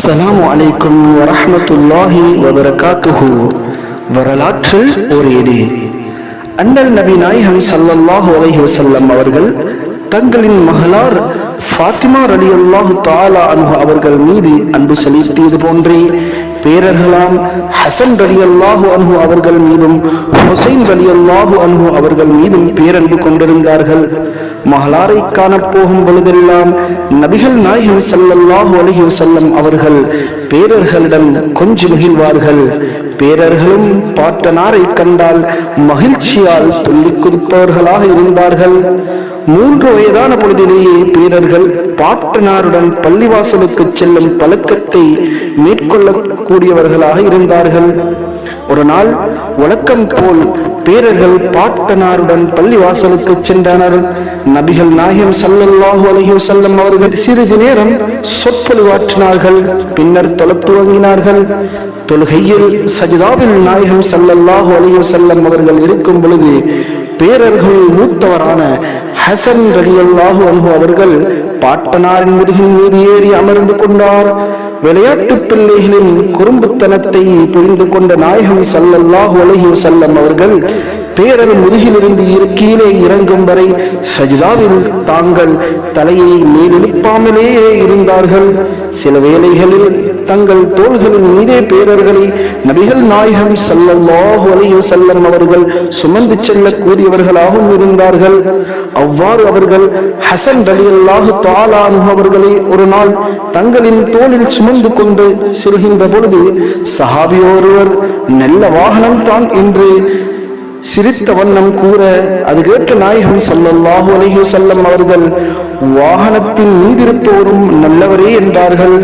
அஸ்ஸலாமு அலைக்கும் வரஹ்மத்துல்லாஹி வபரகாத்துஹு. வரலாற்றில் ஒரு ஏடு. அண்ணல் நபி நாயகம் ஸல்லல்லாஹு அலைஹி வஸல்லம் அவர்கள் தங்களின் மகளார் ஃபாத்திமா ரலியல்லாஹு தஆலா அன்ஹா அவர்கள் மீது அன்பு செலுத்தியது போன்றே பேரர்களாம் ஹசன் ரலியல்லாஹு அன்ஹு அவர்கள் மீதும் ஹுசைன் ரலியல்லாஹு அன்ஹு அவர்கள் மீதும் பேரன்பு கொண்டிருந்தார்கள். மகளாரை காணப்போகும் பொழுதெல்லாம் நபிகள் நாயகம் ஸல்லல்லாஹு அலைஹி வஸல்லம் அவர்கள் பேரர்களிடம் கொஞ்சம் மகிழ்வார்கள். பேரர்களும் பாட்டனாரை கண்டால் மகிழ்ச்சியால் துள்ளிக் குதிப்பவர்களாக இருந்தார்கள். 3 வயதான பொழுதிலேயே பேரர்கள் பாட்டனாருடன் பள்ளிவாசலுக்கு செல்லும் பழக்கத்தை மேற்கொள்ளக்கூடியவர்களாக இருந்தார்கள். ஒரு நாள் வழக்கம் போல் பேரர்கள் பாட்டனாருடன் பள்ளிவாசலுக்கு சென்றனர். நபிகள் நாயகம் ஸல்லல்லாஹு அலைஹி வஸல்லம் அவர்கள் சிறிது நேரம் சொற்பொழிவாற்றினார்கள். பின்னர் தொழத் துவங்கினார்கள். தொழுகையில் சஜிதாவில் நாயகம் ஸல்லல்லாஹு அலைஹி வஸல்லம் அவர்கள் இருக்கும் பொழுது பேரர்கள் மூத்தவரான ஹசன் ரலியல்லாஹு அன்ஹு அவர்கள் பாட்டனாரின் முதுகின் மீது ஏறி அமர்ந்து கொண்டார். விளையாட்டு பிள்ளைகளின் குறும்புத்தனத்தை புரிந்து கொண்ட நாயகம் ஸல்லல்லாஹு அலைஹி வஸல்லம் அவர்கள் பேரர் முதுகிலிருந்து கீழே இறங்கும் வரை சஜிதாவில் தாங்கள் தலையை மேலெழுப்பாமலேயே இருந்தார்கள். சில வேளைகளில் தங்கள் தோள்களின் மீதே பேரர்களை நபிகள் நாயகம் ஸல்லல்லாஹு அலைஹி வஸல்லம் அவர்கள் சுமந்து செல்லக்கூடியவர்களாகவும் இருந்தார்கள். அவ்வாறு அவர்கள் ஹசன் ரலியல்லாஹு தஆலா அன்ஹு அவர்களை ஒரு நாள் தங்களின் தோளில் சுமந்து கொண்டு செல்கின்ற பொழுது சஹாபி ஒருவர் நல்ல வாகனம் தான் என்று சிரித்த வண்ணம் கூற அது கேட்ட நாயகம் ஸல்லல்லாஹு அலைஹி வஸல்லம் அவர்கள் வாகனத்தின் மீதிருப்பவரும் நல்லவரே என்றார்கள்.